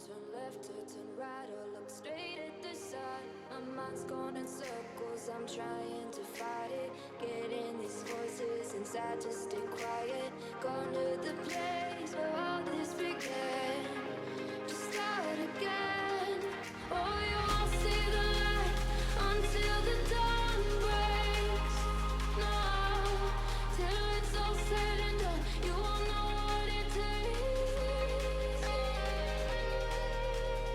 turn left or turn right or look straight at the sun. My mind's going in circles, I'm trying to fight it. Getting these voices inside to stay quiet. Going to the place where all this began. Just start again. Oh, you won't see the light until the dawn breaks. No, till it's all said and done, you won't know what it takes.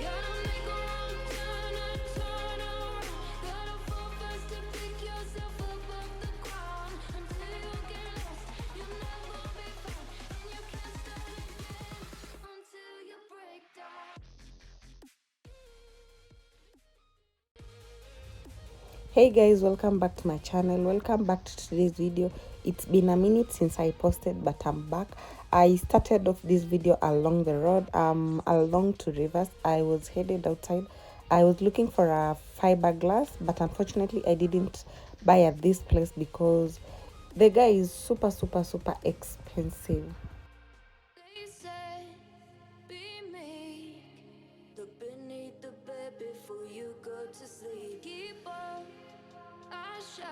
Gotta make a wrong turn and turn around. Gotta fall fast to pick yourself up off the ground. Until you get lost, you'll never be found. And you can't start again until you break down. Hey guys, welcome back to my channel. Welcome back to today's video. It's been a minute since I posted, but I'm back. I started off this video along the road, along to rivers. I was headed outside. I was looking for a fiberglass, but unfortunately I didn't buy at this place because the guy is super expensive. They said, be meek. Look beneath the bed before you go to sleep. Keep on, I shine.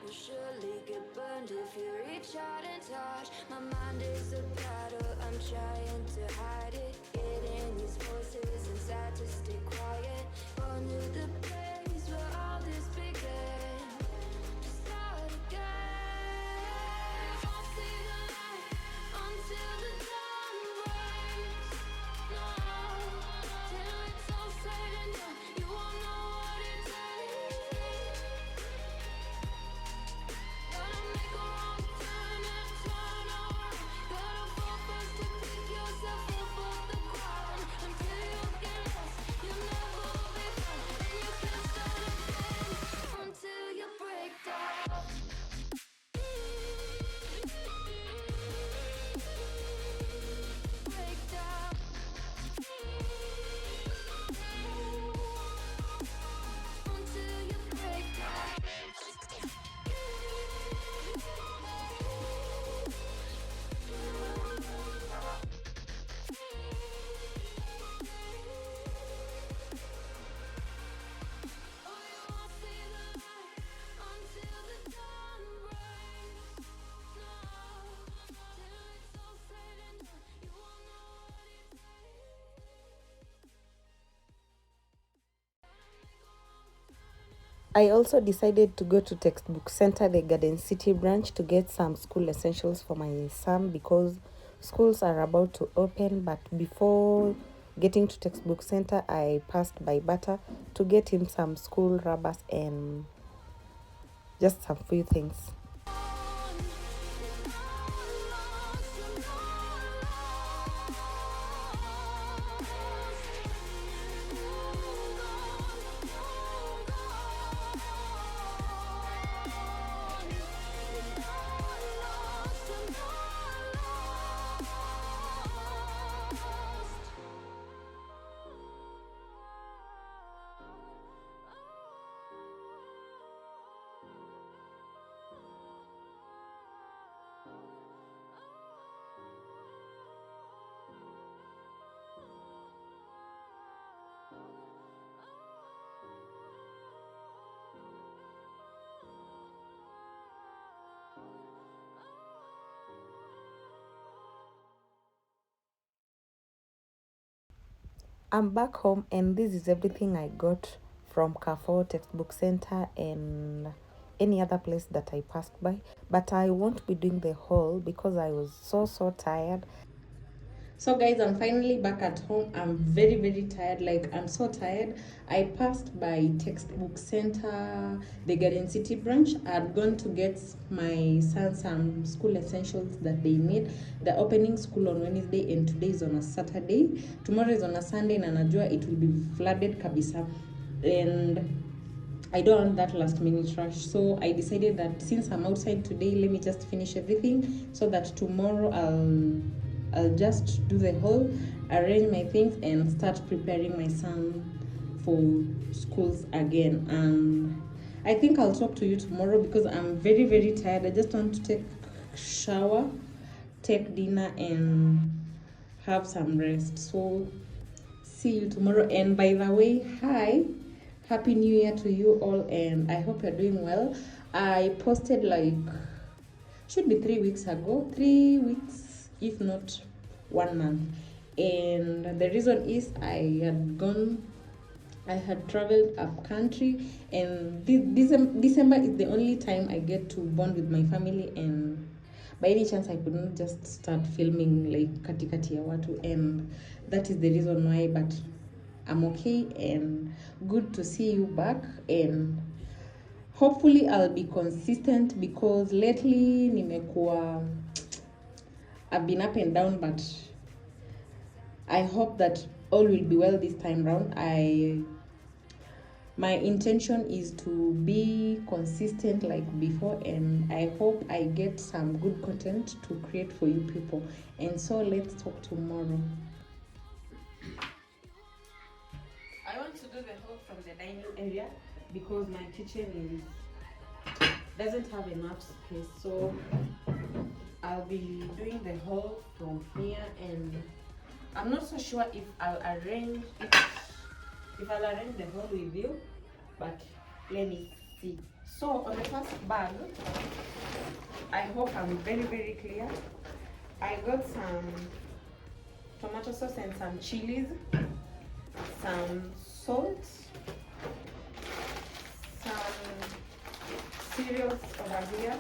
You'll surely get burned if you reach out and touch. My mind is a battle, I'm trying to hide it. Getting these voices inside to stay quiet. Going to the place where all this began. Just start again. Won't see the light until the dawn breaks. No, till it's all said and done, you won't know what it takes. Gotta make a wrong turn and turn around. Gotta fall fast to pick yourself up off the ground. Until you get lost, you'll never be found. And you can't start again until you break down. Break down. Until you break down. Oh, you won't see the light until the dawn breaks. No, till it's all said and done, you won't know what it takes. I also decided to go to Textbook Center, the Garden City branch, to get some school essentials for my son because schools are about to open. But before getting to Textbook Center, I passed by Butter to get him some school rubbers and just some few things. I'm back home and this is everything I got from Carrefour, Textbook Center and any other place that I passed by. But I won't be doing the haul because I was so tired. So guys, I'm finally back at home. I'm very tired. Like, I'm so tired. I passed by Textbook Center, the Garden City branch. I'd gone to get my son some school essentials that they need. The opening school on Wednesday and today is on a Saturday. Tomorrow is on a Sunday and najua it will be flooded kabisa. And I don't want that last minute rush. So I decided that since I'm outside today, let me just finish everything so that tomorrow I'll just do the whole, arrange my things and start preparing my son for schools again. And I think I'll talk to you tomorrow because I'm very tired. I just want to take a shower, take dinner and have some rest. So see you tomorrow. And by the way, hi, happy new year to you all, and I hope you're doing well. I posted like, should be 3 weeks ago, 3 weeks if not 1 month, and the reason is I had traveled up country, and December is the only time I get to bond with my family, and by any chance I could not just start filming like katikati ya watu, and that is the reason why. But I'm okay and good to see you back, and hopefully I'll be consistent because lately I've been up and down, but I hope that all will be well this time round. My intention is to be consistent like before, and I hope I get some good content to create for you people. And so let's talk tomorrow. I want to do the haul from the dining area because my kitchen doesn't have enough space, so I'll be doing the haul from here, and I'm not so sure if I'll arrange the haul with you, but let me see. So on the first bag, I hope I'm very clear. I got some tomato sauce and some chilies, some salt, some cereals over here.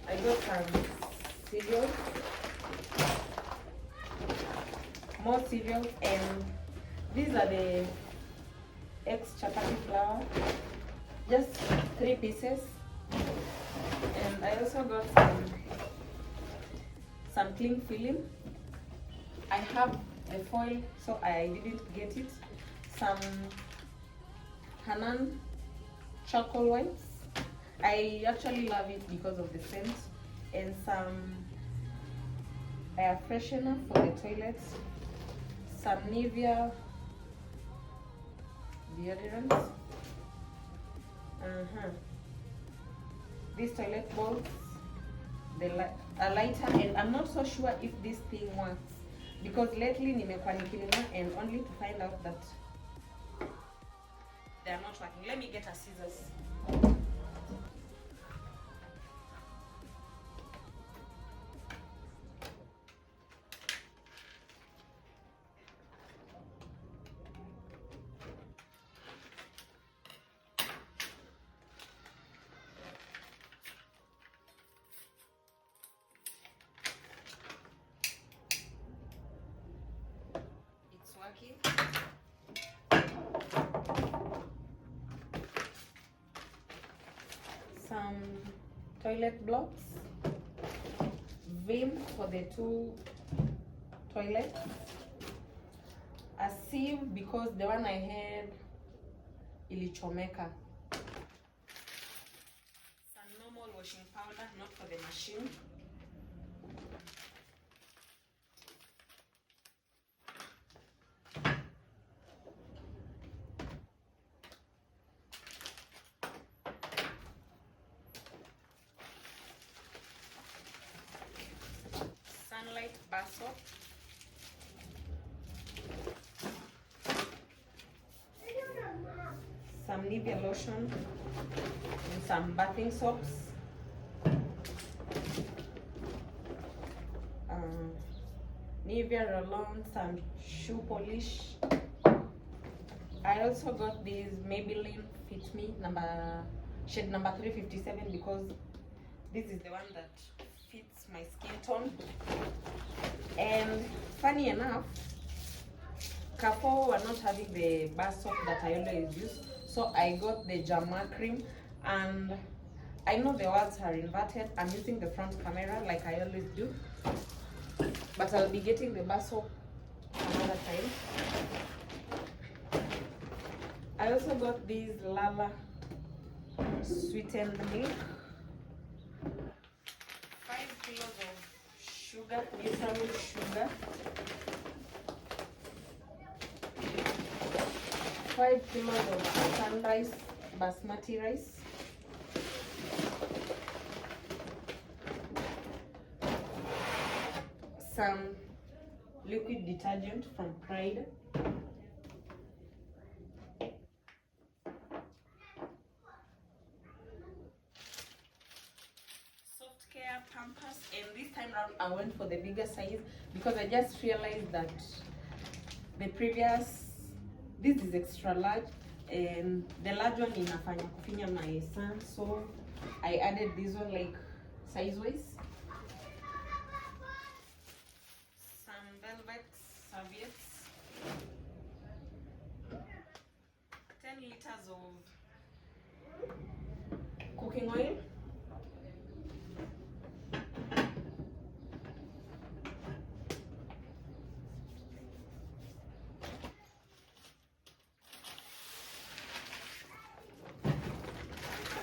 I got some cereals, more cereals, and these are the eggs chapati flour, just 3 pieces. And I also got some cling film. I have a foil, so I didn't get it. Some Hanan charcoal wipes. I actually love it because of the scent. And some air freshener for the toilets. Some Nivea deodorant. These toilet balls, a lighter, and I'm not so sure if this thing works because lately nimekuwa nikinunua and only to find out that they are not working. Let me get a scissors. Some toilet blocks, Vim for the 2 toilets, a sieve because the one I had ilichomeka, some normal washing powder, not for the machine, sunlight bar soap, some Nivea lotion, and some bathing soaps, Nivea roll-on, some shoe polish. I also got these Maybelline Fit Me shade number 357 because this is the one that fits my skin tone. And funny enough, Carrefour were not having the bar soap that I always use, so I got the Jama cream, and I know the words are inverted. I'm using the front camera like I always do, but I'll be getting the bar soap another time. I also got these Lala sweetened milk, 5 kilos of sugar, neutral sugar, 5 kilos of sunrise basmati rice, some liquid detergent from Pride. Soft care Pampers, and this time round I went for the bigger size because I just realized that the previous, this is extra large and the large one inafanya kufinya my son, so I added this one like size-wise. Some velvet serviettes, 10 liters of cooking oil,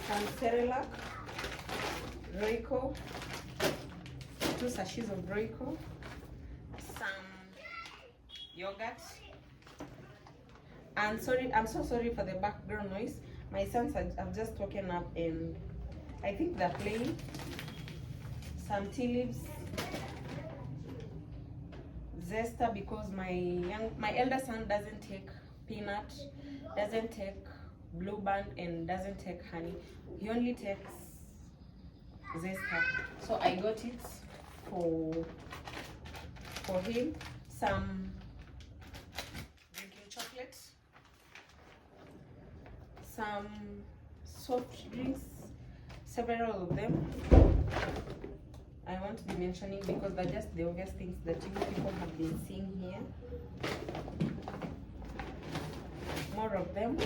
some Cerelac, Royco, 2 sachets of Royco, some yogurt, and sorry, I'm so sorry for the background noise. My sons have just woken up and I think they're playing. Some tea leaves, zester, because my elder son doesn't take peanut, doesn't take blue band, and doesn't take honey. He only takes zester, so I got it for him. Some drinking chocolate, some soft drinks, several of them. I want to be mentioning because they're just the obvious things that you people have been seeing here. More of them.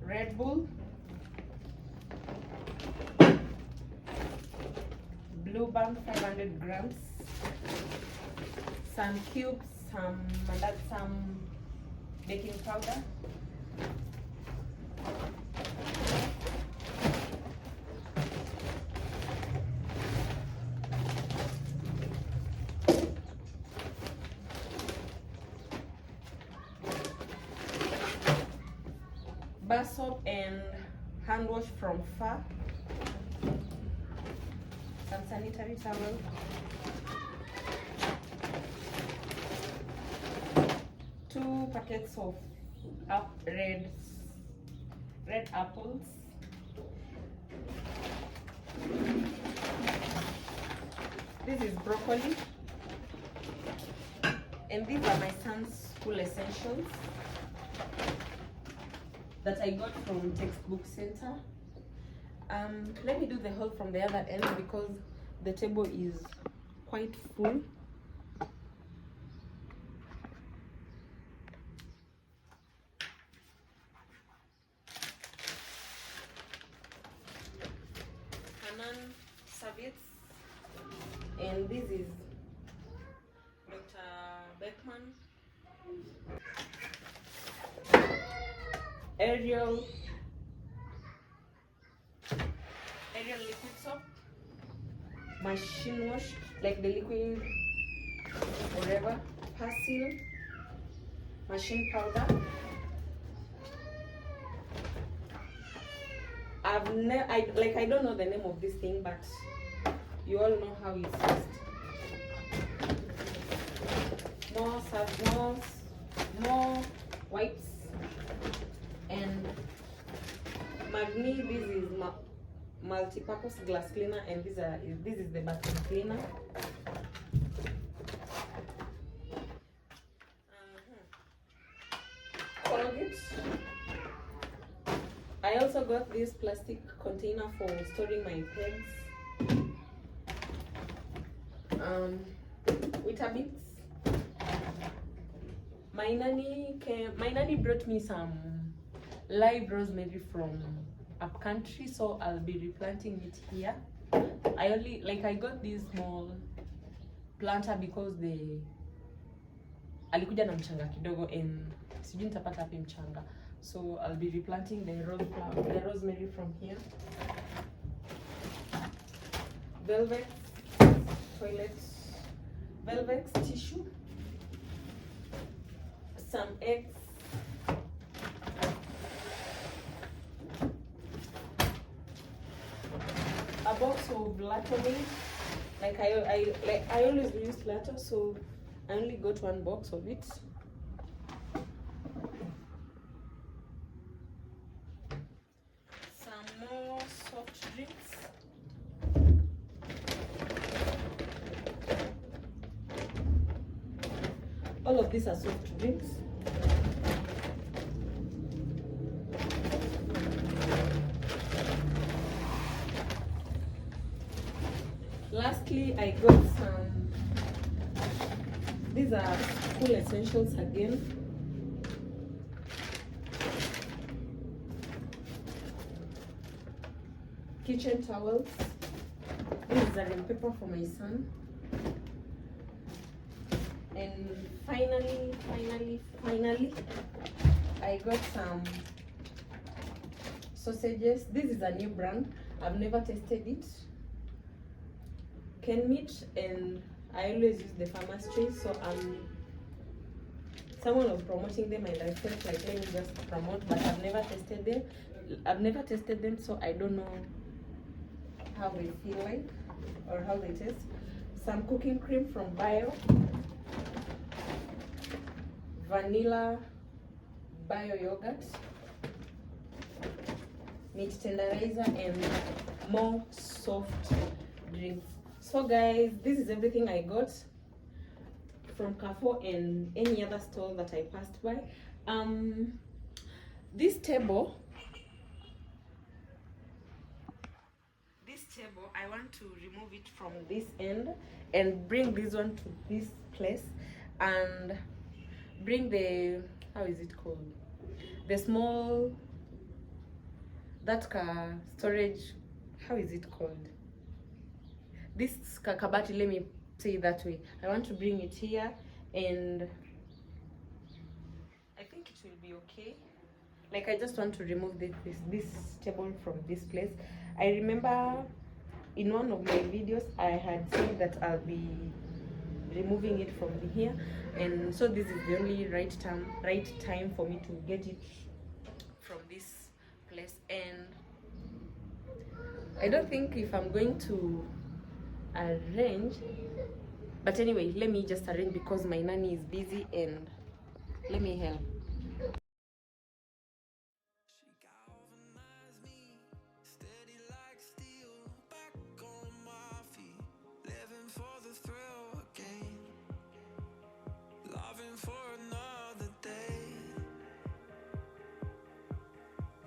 Red Bull, Blue Band 500 grams, some cubes, some baking powder, bar soap and hand wash from Far, some sanitary towel, two packets of red apples, this is broccoli, and these are my son's school essentials that I got from Textbook Center. Let me do the haul from the other end because the table is quite full. Hanan serviettes, and this is Dr. Beckman. Ariel liquid soap, machine wash, like the liquid, whatever, Persil, machine powder. I don't know the name of this thing, but you all know how it's used. More wipes, and Magni, this is multi-purpose glass cleaner, and this is the bathroom cleaner. Colgate. I also got this plastic container for storing my pens. Weetabix. My nanny brought me some live rosemary from upcountry, so I'll be replanting it here. I got this small planter because alikuja na mchanga kidogo and sijui nitapata wapi mchanga, so I'll be replanting the rosemary from here. Velvet toilet, velvet tissue, some eggs, a box of Lato made. Like I always use Lato, so I only got one box of it. Some more soft drinks. All of these are soft drinks. Lastly, I got some, these are school essentials again. Kitchen towels. This is a paper for my son. And finally, I got some sausages. This is a new brand. I've never tasted it. Can meat, and I always use the farmer's choice, so someone was promoting them and I felt like let me just promote, but I've never tasted them, so I don't know how they feel like or how they taste. Some cooking cream from Bio, vanilla Bio yogurt, meat tenderizer, and more soft drinks. So guys, this is everything I got from Carrefour and any other store that I passed by. This table, I want to remove it from this end and bring this one to this place and bring the, how is it called, the small, that storage, how is it called, this kakabati, let me say it that way. I want to bring it here, and I think it will be okay. Like, I just want to remove this table from this place. I remember in one of my videos I had said that I'll be removing it from here, and so this is the only right time for me to get it from this place. And I don't think if I'm going to arrange, but anyway, let me just arrange because my nanny is busy, and let me help.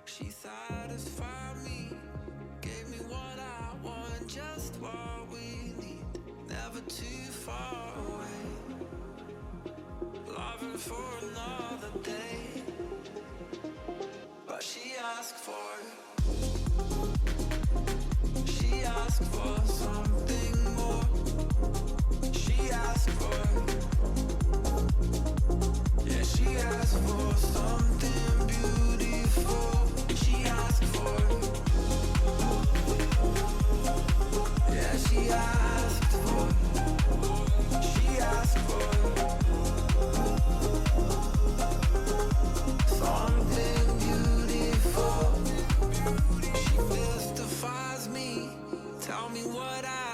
She satisfied me, gave me what I want, just what we need, never too far away, loving for another day, but she asked for something more, she asked for, yeah, she asked for something beautiful. She asked for, yeah, she asked for something beautiful. She mystifies me, tell me what I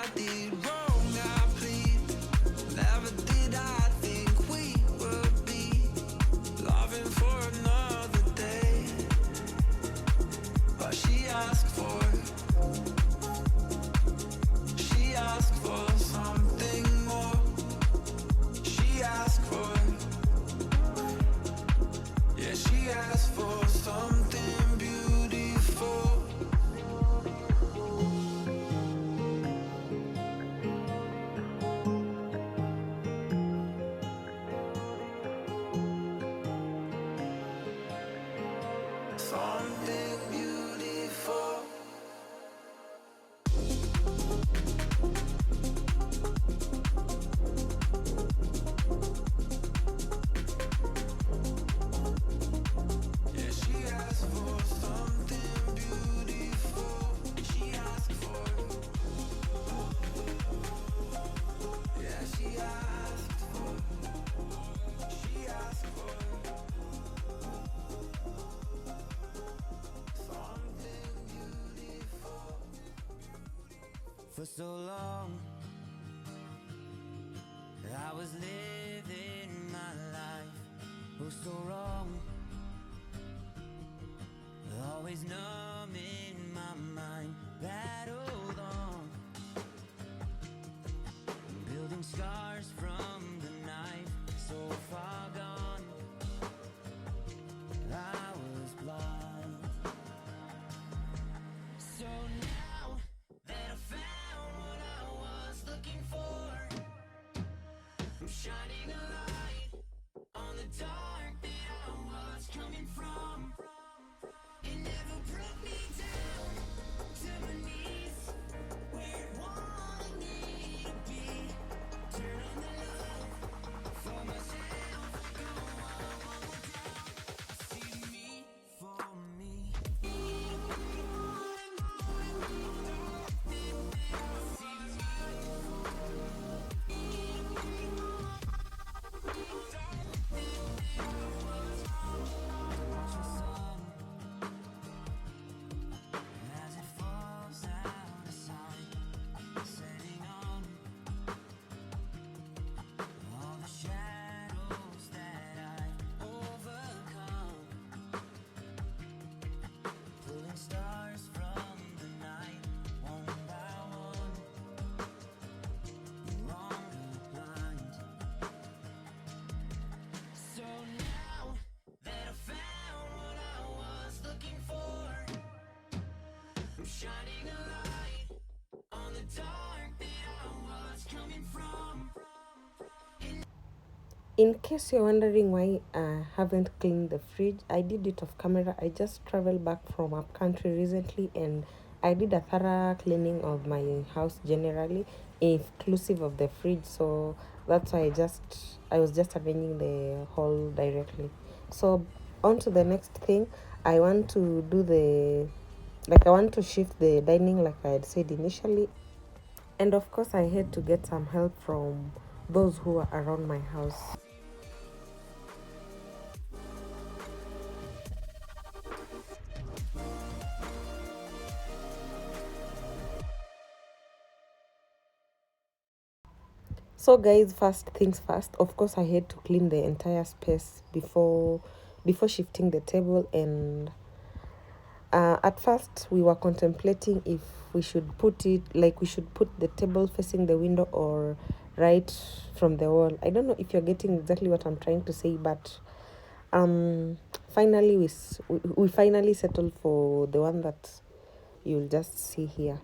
For so long, I was living my life, oh so wrong. Always numb in my mind, battled on, building scars from the knife, so far gone, I was blind. So now that I found what I was looking for, I'm shining a light on the dark that I was coming from. It never brought me down to my knees, where it wanted me to be. Turn on the love for myself, go on down. I see me for me. As it falls out of sight, setting on all the shadows that I've overcome, pulling stars from the night, one by one, no longer blind. So now that I found what I was looking for, I'm shining a light on the dark that I was coming from. In case you're wondering why I haven't cleaned the fridge, I did it off camera. I just traveled back from up country recently and I did a thorough cleaning of my house generally, inclusive of the fridge. So that's why I was just arranging the haul directly. So on to the next thing. I want to do I want to shift the dining like I had said initially. And of course I had to get some help from those who are around my house. So guys, first things first, of course I had to clean the entire space before shifting the table. And at first we were contemplating if we should put the table facing the window or right from the wall. I don't know if you're getting exactly what I'm trying to say, but finally we finally settled for the one that you'll just see here.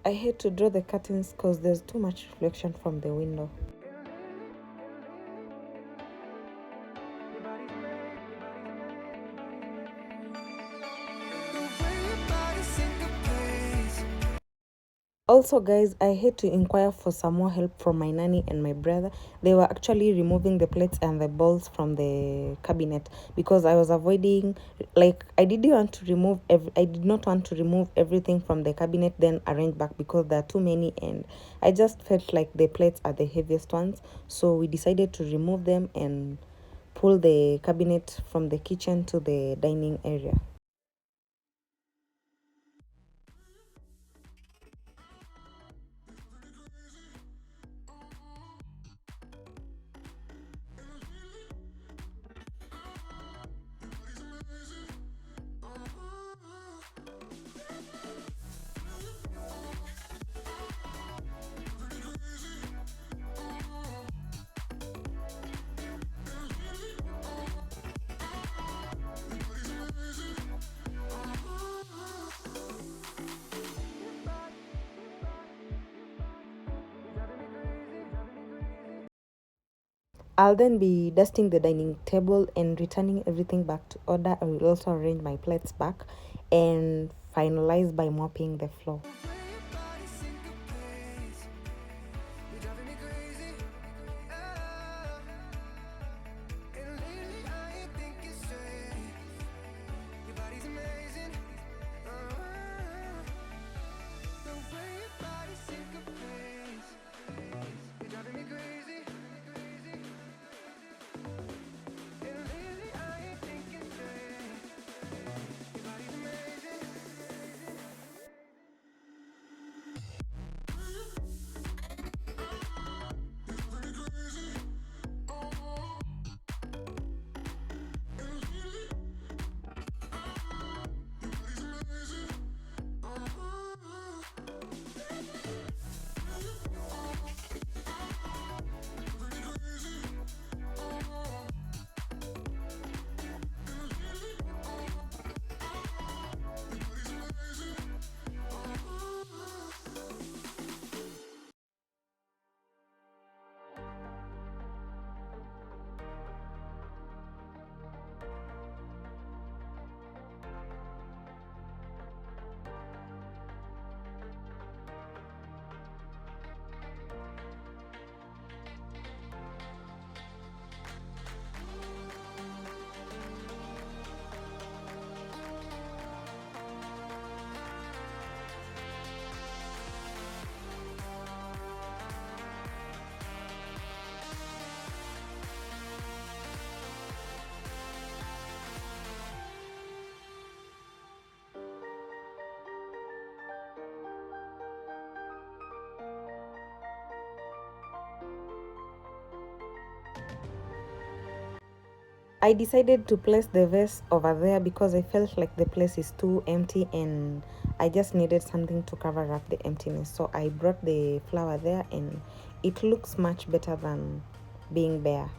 I hate to draw the curtains because there's too much reflection from the window. Also, guys, I hate to inquire for some more help from my nanny and my brother. They were actually removing the plates and the bowls from the cabinet because I was avoiding, like, I did not want to remove everything from the cabinet then arrange back because there are too many, and I just felt like the plates are the heaviest ones. So we decided to remove them and pull the cabinet from the kitchen to the dining area. I'll then be dusting the dining table and returning everything back to order. I will also arrange my plates back and finalize by mopping the floor. I decided to place the vase over there because I felt like the place is too empty and I just needed something to cover up the emptiness. So I brought the flower there and it looks much better than being bare.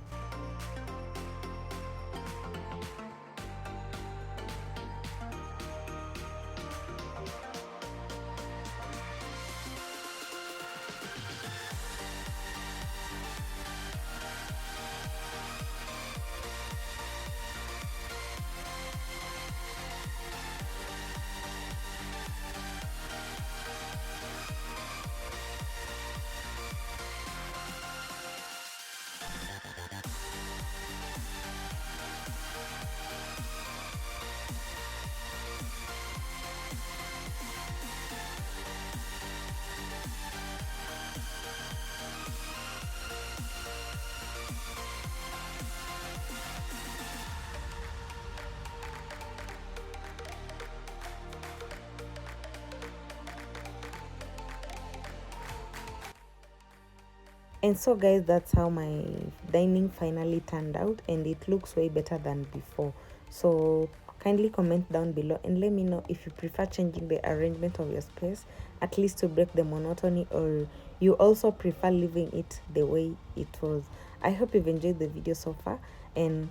And so, guys, that's how my dining finally turned out, and it looks way better than before. So kindly comment down below and let me know if you prefer changing the arrangement of your space, at least to break the monotony, or you also prefer leaving it the way it was. I hope you've enjoyed the video so far, and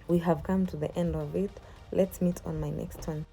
we have come to the end of it. Let's meet on my next one.